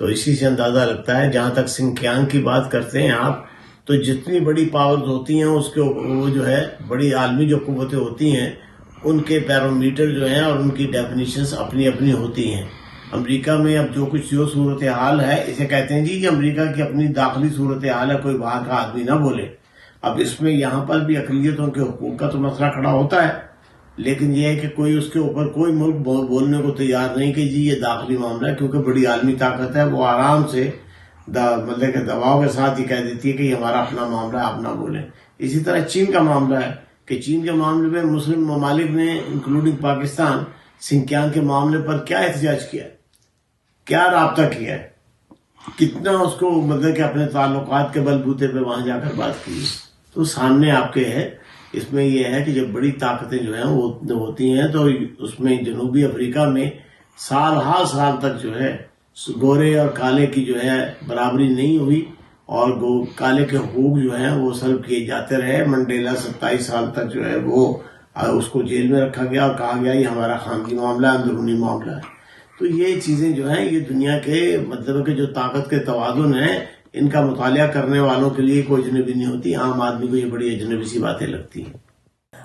تو اسی سے اندازہ لگتا ہے. جہاں تک سنکیانگ کی بات کرتے ہیں آپ, تو جتنی بڑی پاورز ہوتی ہیں اس کے وہ جو ہے بڑی عالمی جو قوتیں ہوتی ہیں ان کے پیرومیٹر جو ہیں اور ان کی ڈیفینیشنز اپنی اپنی ہوتی ہیں. امریکہ میں اب جو صورتحال ہے, اسے کہتے ہیں جی کہ امریکہ کی اپنی داخلی صورتحال ہے, کوئی باہر کا آدمی نہ بولے. اب اس میں یہاں پر بھی اقلیتوں کے حقوق کا تو مسئلہ کھڑا ہوتا ہے, لیکن یہ ہے کہ کوئی اس کے اوپر کوئی ملک بولنے کو تیار نہیں کہ جی یہ داخلی معاملہ ہے, کیونکہ بڑی عالمی طاقت ہے, وہ آرام سے مطلب کہ دباؤ کے ساتھ یہ کہہ دیتی ہے کہ یہ ہمارا اپنا معاملہ ہے, آپ نہ بولیں. اسی طرح چین کا معاملہ ہے کہ چین کے معاملے میں مسلم ممالک نے انکلوڈنگ پاکستان سنکیانگ کے معاملے پر کیا احتجاج کیا ہے, کیا رابطہ کیا ہے, کتنا اس کو مطلب کہ اپنے تعلقات کے بل بوتے پہ وہاں جا کر بات کی. تو سامنے آپ کے ہے. اس میں یہ ہے کہ جب بڑی طاقتیں جو ہیں وہ ہوتی ہیں تو اس میں جنوبی افریقہ میں سال ہر سال تک جو ہے گورے اور کالے کی جو ہے برابری نہیں ہوئی, اور کالے کے حقوق جو ہیں وہ سلب کیے جاتے رہے. منڈیلا 27 سال تک جو ہے وہ اس کو جیل میں رکھا گیا اور کہا گیا یہ ہمارا خاندانی معاملہ ہے, اندرونی معاملہ ہے. تو یہ چیزیں جو ہیں یہ دنیا کے مطلب کہ جو طاقت کے توازن ہیں ان کا مطالعہ کرنے والوں کے لیے کوئی اجنبی نہیں ہوتی. عام آدمی کو یہ بڑی اجنبی سی باتیں لگتی ہیں.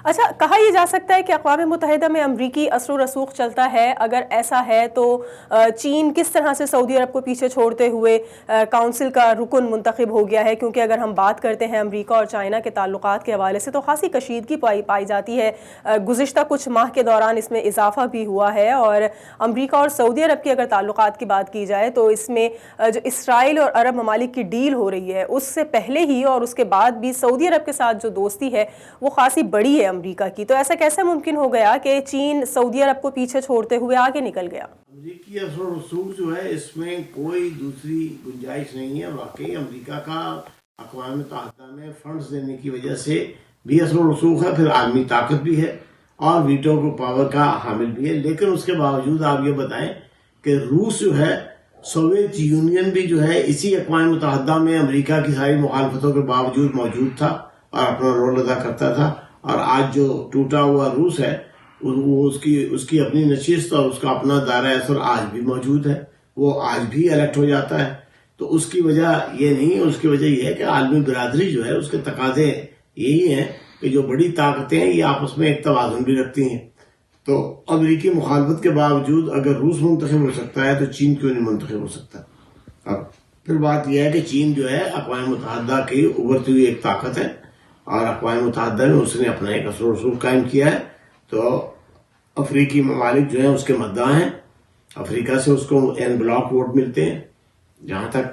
اچھا, کہا یہ جا سکتا ہے کہ اقوام متحدہ میں امریکی اثر و رسوخ چلتا ہے. اگر ایسا ہے تو چین کس طرح سے سعودی عرب کو پیچھے چھوڑتے ہوئے کونسل کا رکن منتخب ہو گیا ہے؟ کیونکہ اگر ہم بات کرتے ہیں امریکہ اور چائنا کے تعلقات کے حوالے سے تو خاصی کشیدگی پائی جاتی ہے. گزشتہ کچھ ماہ کے دوران اس میں اضافہ بھی ہوا ہے, اور امریکہ اور سعودی عرب کی اگر تعلقات کی بات کی جائے تو اس میں جو اسرائیل اور عرب ممالک کی ڈیل ہو رہی ہے اس سے پہلے ہی اور اس کے بعد بھی سعودی عرب کے ساتھ جو دوستی ہے وہ خاصی بڑی ہے امریکہ کی. تو ایسا کیسے ممکن ہو گیا کہ چین سعودی عرب کو پیچھے چھوڑتے ہوئے آگے نکل گیا؟ امریکی اثر و رسوخ جو ہے اس میں کوئی دوسری گنجائش نہیں ہے. واقعی امریکہ کا اقوام متحدہ میں فنڈز دینے کی وجہ سے بھی اثر و رسوخ ہے, پھر عالمی طاقت بھی ہے اور ویٹو کو پاور کا حامل بھی ہے. لیکن اس کے باوجود آپ یہ بتائیں کہ روس جو ہے, سوویت یونین بھی جو ہے اسی اقوام متحدہ میں امریکہ کی ساری مخالفتوں کے باوجود موجود تھا اور اپنا رول ادا کرتا تھا. اور آج جو ٹوٹا ہوا روس ہے وہ اس کی اپنی نشست اور اس کا اپنا دائرہ اثر آج بھی موجود ہے, وہ آج بھی الیکٹ ہو جاتا ہے. تو اس کی وجہ یہ نہیں, اس کی وجہ یہ ہے کہ عالمی برادری جو ہے اس کے تقاضے یہی ہیں کہ جو بڑی طاقتیں ہیں یہ آپس میں ایک توازن بھی رکھتی ہیں. تو امریکی مخالفت کے باوجود اگر روس منتخب ہو سکتا ہے تو چین کیوں نہیں منتخب ہو سکتا؟ اب پھر بات یہ ہے کہ چین جو ہے اقوام متحدہ کی ابھرتی ہوئی ایک طاقت ہے اور اقوام متحدہ میں اس نے اپنا ایک اثر و رسوخ قائم کیا ہے. تو افریقی ممالک جو ہیں اس کے مداح ہیں, افریقہ سے اس کو این بلاک ووٹ ملتے ہیں. جہاں تک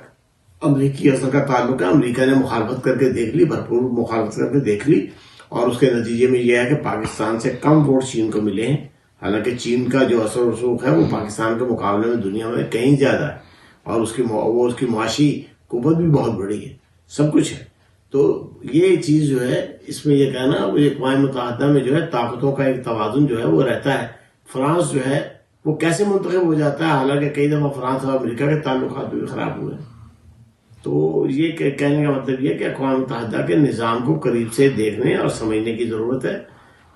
امریکی اثر کا تعلق ہے, امریکہ نے مخالفت کر کے دیکھ لی, بھرپور مخالفت کر کے دیکھ لی, اور اس کے نتیجے میں یہ ہے کہ پاکستان سے کم ووٹ چین کو ملے ہیں. حالانکہ چین کا جو اثر و رسوخ ہے وہ پاکستان کے مقابلے میں دنیا میں کہیں زیادہ ہے, اور اس کی معاشی قوت بھی بہت بڑی ہے, سب کچھ ہے. تو یہ چیز جو ہے اس میں یہ کہنا, وہ اقوام متحدہ میں جو ہے طاقتوں کا ایک توازن جو ہے وہ رہتا ہے. فرانس جو ہے وہ کیسے منتخب ہو جاتا ہے, حالانکہ کئی دفعہ فرانس اور امریکہ کے تعلقات بھی خراب ہوئے. تو یہ کہنے کا مطلب یہ کہ اقوام متحدہ کے نظام کو قریب سے دیکھنے اور سمجھنے کی ضرورت ہے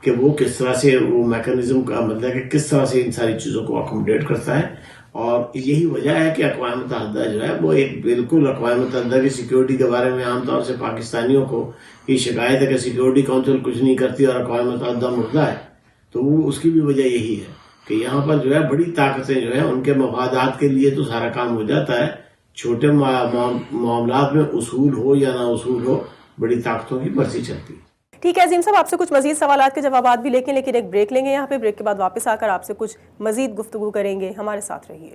کہ وہ کس طرح سے وہ میکانزم کا مطلب کہ کس طرح سے ان ساری چیزوں کو اکوموڈیٹ کرتا ہے. اور یہی وجہ ہے کہ اقوام متحدہ جو ہے وہ ایک بالکل اقوام متحدہ کی سیکیورٹی کے بارے میں عام طور سے پاکستانیوں کو یہ شکایت ہے کہ سیکیورٹی کونسل کچھ نہیں کرتی اور اقوام متحدہ مردہ ہے. تو وہ اس کی بھی وجہ یہی ہے کہ یہاں پر جو ہے بڑی طاقتیں جو ہیں ان کے مفادات کے لیے تو سارا کام ہو جاتا ہے, چھوٹے معاملات میں اصول ہو یا نہ اصول ہو بڑی طاقتوں کی برسی چلتی ہے. ٹھیک ہے عظیم صاحب, آپ سے کچھ مزید سوالات کے جوابات بھی لیکن ایک بریک لیں گے یہاں پہ. بریک کے بعد واپس آ کر آپ سے کچھ مزید گفتگو کریں گے. ہمارے ساتھ رہیے.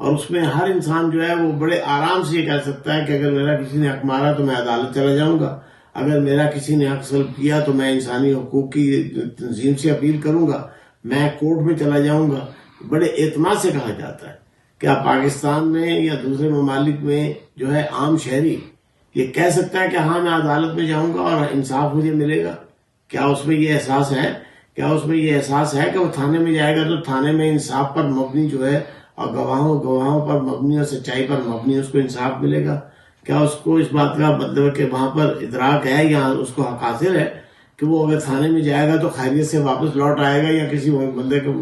اور اس میں ہر انسان جو ہے وہ بڑے آرام سے یہ کہہ سکتا ہے کہ اگر میرا کسی نے حق مارا تو میں عدالت چلا جاؤں گا، اگر میرا کسی نے حق سلب کیا تو میں انسانی حقوق کی تنظیم سے اپیل کروں گا، میں کورٹ میں چلا جاؤں گا. بڑے اعتماد سے کہا جاتا ہے. کیا پاکستان میں یا دوسرے ممالک میں جو ہے عام شہری یہ کہہ سکتا ہے کہ ہاں میں عدالت میں جاؤں گا اور انصاف مجھے ملے گا؟ کیا اس میں یہ احساس ہے؟ کیا اس میں یہ احساس ہے کہ وہ تھانے میں جائے گا تو تھانے میں انصاف پر مبنی جو ہے اور گواہوں پر مبنی اور سچائی پر مبنی اس کو انصاف ملے گا؟ کیا اس کو اس بات کا مطلب ہے کہ وہاں پر ادراک ہے یا اس کو حق حاصل ہے کہ وہ اگر تھانے میں جائے گا تو خیریت سے واپس لوٹ آئے گا، یا کسی بندے کو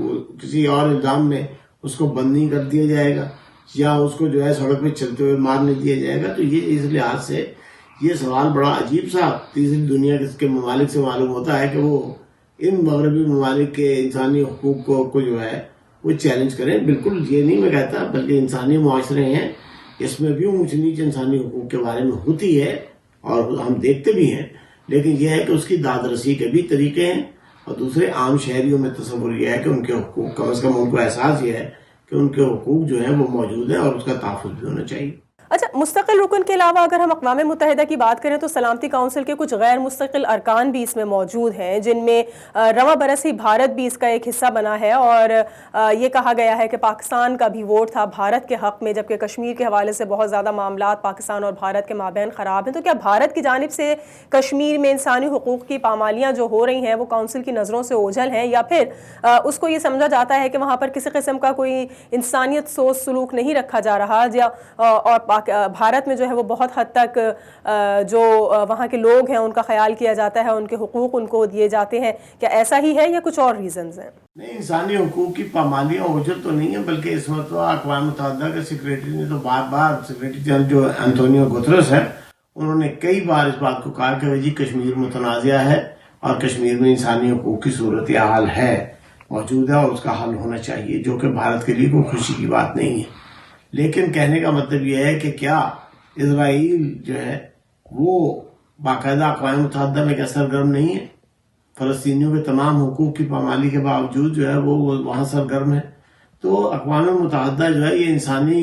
کسی اور الزام میں اس کو بند نہیں کر دیا جائے گا، یا اس کو جو ہے سڑک پہ چلتے ہوئے مار نہیں دیا جائے گا؟ تو یہ اس لحاظ سے یہ سوال بڑا عجیب سا تیسری دنیا کے ممالک سے معلوم ہوتا ہے کہ وہ ان مغربی ممالک کے انسانی حقوق کو جو ہے وہ چیلنج کریں. بالکل یہ نہیں میں کہتا، بلکہ انسانی معاشرے ہیں، اس میں بھی اونچ نیچ انسانی حقوق کے بارے میں ہوتی ہے اور ہم دیکھتے بھی ہیں، لیکن یہ ہے کہ اس کی داد رسی کے بھی طریقے ہیں. اور دوسرے عام شہریوں میں تصور یہ ہے کہ ان کے حقوق کم از کم ان کو احساس یہ ہے کہ ان کے حقوق جو ہیں وہ موجود ہیں اور اس کا تحفظ بھی ہونا چاہیے. اچھا، مستقل رکن کے علاوہ اگر ہم اقوام متحدہ کی بات کریں تو سلامتی کونسل کے کچھ غیر مستقل ارکان بھی اس میں موجود ہیں، جن میں رواں برس ہی بھارت بھی اس کا ایک حصہ بنا ہے، اور یہ کہا گیا ہے کہ پاکستان کا بھی ووٹ تھا بھارت کے حق میں، جبکہ کشمیر کے حوالے سے بہت زیادہ معاملات پاکستان اور بھارت کے مابین خراب ہیں. تو کیا بھارت کی جانب سے کشمیر میں انسانی حقوق کی پامالیاں جو ہو رہی ہیں وہ کونسل کی نظروں سے اوجھل ہیں، یا پھر اس کو یہ سمجھا جاتا ہے کہ وہاں پر کسی قسم کا کوئی انسانیت سوچ سلوک نہیں رکھا جا رہا، اور بھارت میں جو ہے وہ بہت حد تک جو وہاں کے لوگ ہیں ان کا خیال کیا جاتا ہے، ان کے حقوق ان کو دیے جاتے ہیں؟ کیا ایسا ہی ہے یا کچھ اور ریزنز ہیں؟ نہیں، انسانی حقوق کی پامالیاں اوجھل تو نہیں ہے، بلکہ اس وقت اقوام متحدہ کے سیکریٹری نے تو بار سیکریٹری جنرل جو انتونیو گوتریس ہے انہوں نے کئی بار اس بات کو کہا کہ جی کشمیر متنازع ہے اور کشمیر میں انسانی حقوق کی صورتحال ہے، موجود ہے، اور اس کا حل ہونا چاہیے، جو کہ بھارت کے لیے کوئی خوشی کی بات نہیں ہے. لیکن کہنے کا مطلب یہ ہے کہ کیا اسرائیل جو ہے وہ باقاعدہ اقوام متحدہ میں کیا سرگرم نہیں ہے؟ فلسطینیوں کے تمام حقوق کی پامالی کے باوجود جو ہے وہ وہاں سرگرم ہے. تو اقوام متحدہ جو ہے یہ انسانی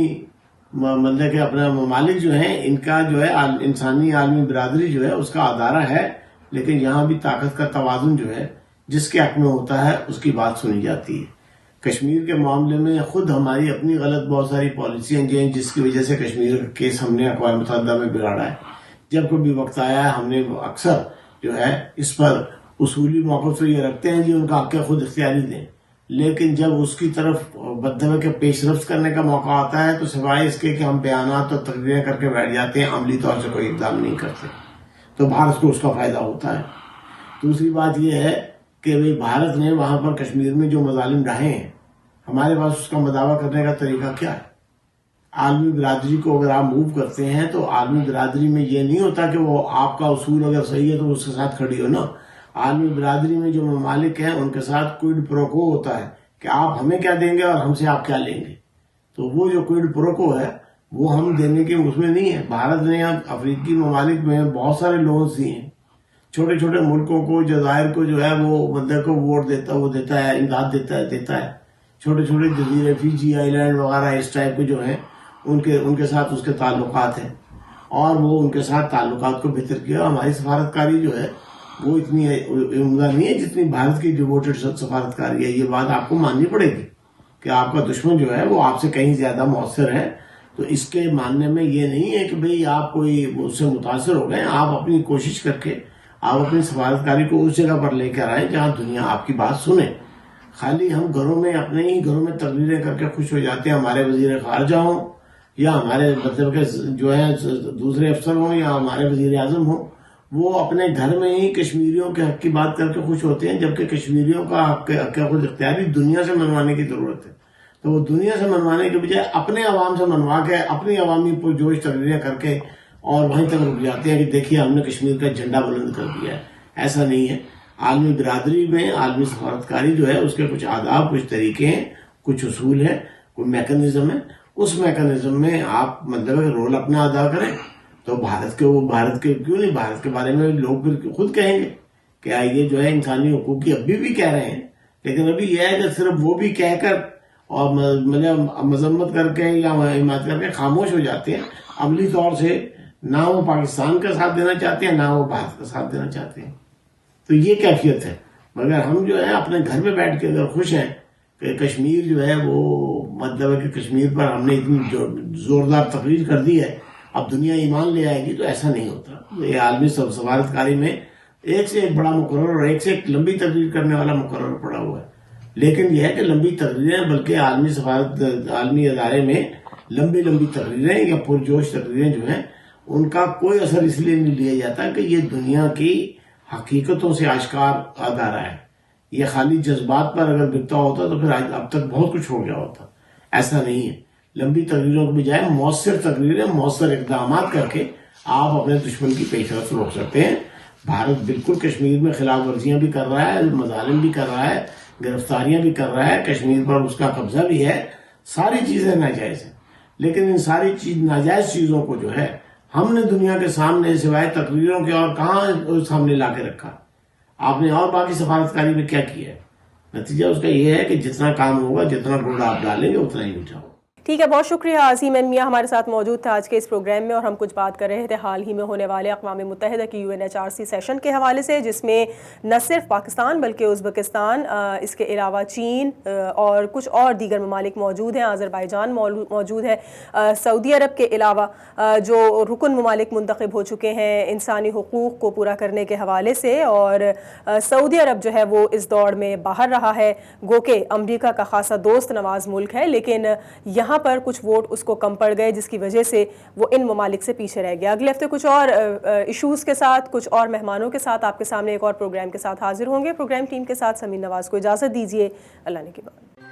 مطلب کہ اپنا ممالک جو ہیں ان کا جو ہے انسانی عالمی برادری جو ہے اس کا ادارہ ہے، لیکن یہاں بھی طاقت کا توازن جو ہے جس کے حق میں ہوتا ہے اس کی بات سنی جاتی ہے. کشمیر کے معاملے میں خود ہماری اپنی غلط بہت ساری پالیسیاں جو ہیں جس کی وجہ سے کشمیر کا کیس ہم نے اقوام متحدہ میں بگاڑا ہے. جب کوئی بھی وقت آیا ہے ہم نے اکثر جو ہے اس پر اصولی موقف تو یہ رکھتے ہیں جی ان کا حق خود اختیاری دیں، لیکن جب اس کی طرف بدلے کے پیش رفت کرنے کا موقع آتا ہے تو سوائے اس کے کہ ہم بیانات اور تقریریں کر کے بیٹھ جاتے ہیں، عملی طور سے کوئی اقدام نہیں کرتے. تو بھارت کو اس کا فائدہ ہوتا ہے. دوسری بات یہ ہے کہ بھارت نے وہاں پر کشمیر میں جو مظالم ڈھائے ہیں، ہمارے پاس اس کا مداوع کرنے کا طریقہ کیا ہے؟ عالمی برادری کو اگر آپ موو کرتے ہیں تو عالمی برادری میں یہ نہیں ہوتا کہ وہ آپ کا اصول اگر صحیح ہے تو اس کے ساتھ کھڑی ہو نا. عالمی برادری میں جو ممالک ہیں ان کے ساتھ کوئڈ پروکو ہوتا ہے کہ آپ ہمیں کیا دیں گے اور ہم سے آپ کیا لیں گے. تو وہ جو کوئڈ پروکو ہے وہ ہم دینے کے اس میں نہیں ہے. بھارت نے افریقی ممالک میں بہت سارے لونز دیے ہیں، چھوٹے چھوٹے ملکوں کو، جزائر کو جو ہے وہ بندے کو ووٹ دیتا ہے، امداد دیتا ہے. چھوٹے چھوٹے جزیرے فیجی آئی لینڈ وغیرہ اس ٹائپ کے جو ہیں ان کے ساتھ اس کے تعلقات ہیں، اور وہ ان کے ساتھ تعلقات کو بہتر کیا. ہماری سفارتکاری جو ہے وہ اتنی عمدہ نہیں ہے جتنی بھارت کی ڈیووٹڈ سفارتکاری ہے. یہ بات آپ کو ماننی پڑے گی کہ آپ کا دشمن جو ہے وہ آپ سے کہیں زیادہ مؤثر ہے. تو اس کے ماننے میں یہ نہیں ہے کہ بھئی آپ کوئی اس سے متاثر ہو گئے. آپ اپنی کوشش کر کے آپ اپنی سفارتکاری کو اس جگہ پر لے کر آئیں جہاں دنیا آپ کی بات سنے. خالی ہم گھروں میں اپنے ہی گھروں میں تقریریں کر کے خوش ہو جاتے ہیں، ہمارے وزیر خارجہ ہوں یا ہمارے مطلب کہ جو ہے دوسرے افسر ہوں یا ہمارے وزیر اعظم ہوں، وہ اپنے گھر میں ہی کشمیریوں کے حق کی بات کر کے خوش ہوتے ہیں، جبکہ کشمیریوں کا حق خود اختیاری دنیا سے منوانے کی ضرورت ہے. تو وہ دنیا سے منوانے کے بجائے اپنے عوام سے منوا کے اپنی عوامی پرجوش تقریریں کر کے اور وہیں تک رک جاتے ہیں کہ دیکھیے ہم نے کشمیر کا جھنڈا بلند کر دیا ہے. ایسا نہیں ہے. عالمی برادری میں عالمی سفارتکاری جو ہے اس کے کچھ آداب، کچھ طریقے ہیں، کچھ اصول ہیں، کوئی میکنزم ہے. اس میکنزم میں آپ مطلب رول اپنا ادا کریں. تو بھارت کے کیوں نہیں، بھارت کے بارے میں لوگ پھر خود کہیں گے کہ یہ جو ہے انسانی حقوق کی ابھی بھی کہہ رہے ہیں، لیکن ابھی یہ ہے کہ صرف وہ بھی کہہ کر اور مذمت کر کے یا حمایت کر کے خاموش ہو جاتے ہیں. عملی طور سے نہ وہ پاکستان کا ساتھ دینا چاہتے ہیں نہ وہ بھارت کا ساتھ دینا چاہتے ہیں. تو یہ کیفیت ہے. مگر ہم جو ہے اپنے گھر میں بیٹھ کے اگر خوش ہیں کہ کشمیر جو ہے وہ مطلب ہے کہ کشمیر پر ہم نے اتنی زوردار تقریر کر دی ہے اب دنیا ایمان لے آئے گی، تو ایسا نہیں ہوتا. یہ عالمی سفارتکاری میں ایک سے ایک بڑا مقرر اور ایک سے ایک لمبی تقریر کرنے والا مقرر پڑا ہوا ہے. لیکن یہ ہے کہ لمبی تقریریں بلکہ عالمی ادارے میں لمبی تقریریں یا پرجوش تقریریں جو ہیں ان کا کوئی اثر اس لیے نہیں لیا جاتا کہ یہ دنیا کی حقیقتوں سے آشکار ادارہ ہے. یہ خالی جذبات پر اگر بکتا ہوتا تو پھر اب تک بہت کچھ ہو گیا ہوتا. ایسا نہیں ہے. لمبی تقریروں کے بجائے مؤثر تقریریں، مؤثر اقدامات کر کے آپ اپنے دشمن کی پیش رفت روک سکتے ہیں. بھارت بالکل کشمیر میں خلاف ورزیاں بھی کر رہا ہے، مظالم بھی کر رہا ہے، گرفتاریاں بھی کر رہا ہے، کشمیر پر اس کا قبضہ بھی ہے. ساری چیزیں ناجائز ہیں. لیکن ان ساری ناجائز چیزوں کو جو ہے ہم نے دنیا کے سامنے سوائے تقریروں کے اور کہاں سامنے لا کے رکھا؟ آپ نے اور باقی سفارتکاری میں کیا کیا ہے؟ نتیجہ اس کا یہ ہے کہ جتنا کام ہوگا، جتنا گوڑا آپ ڈالیں گے اتنا ہی میٹھا ہوگا. ٹھیک ہے، بہت شکریہ. عظیم میاں ہمارے ساتھ موجود تھا آج کے اس پروگرام میں، اور ہم کچھ بات کر رہے تھے حال ہی میں ہونے والے اقوام متحدہ کی UNHRC سیشن کے حوالے سے، جس میں نہ صرف پاکستان بلکہ ازبکستان، اس کے علاوہ چین اور کچھ اور دیگر ممالک موجود ہیں. آذربائیجان موجود ہے. سعودی عرب کے علاوہ جو رکن ممالک منتخب ہو چکے ہیں انسانی حقوق کو پورا کرنے کے حوالے سے، اور سعودی عرب جو ہے وہ اس دوڑ میں باہر رہا ہے. گو کہ امریکہ کا خاصا دوست نواز ملک ہے، لیکن یہاں پر کچھ ووٹ اس کو کم پڑ گئے، جس کی وجہ سے وہ ان ممالک سے پیچھے رہ گیا. اگلے ہفتے کچھ اور ایشوز کے ساتھ، کچھ اور مہمانوں کے ساتھ آپ کے سامنے ایک اور پروگرام کے ساتھ حاضر ہوں گے. پروگرام ٹیم کے ساتھ سمین نواز کو اجازت دیجیے. اللہ نے کے بعد.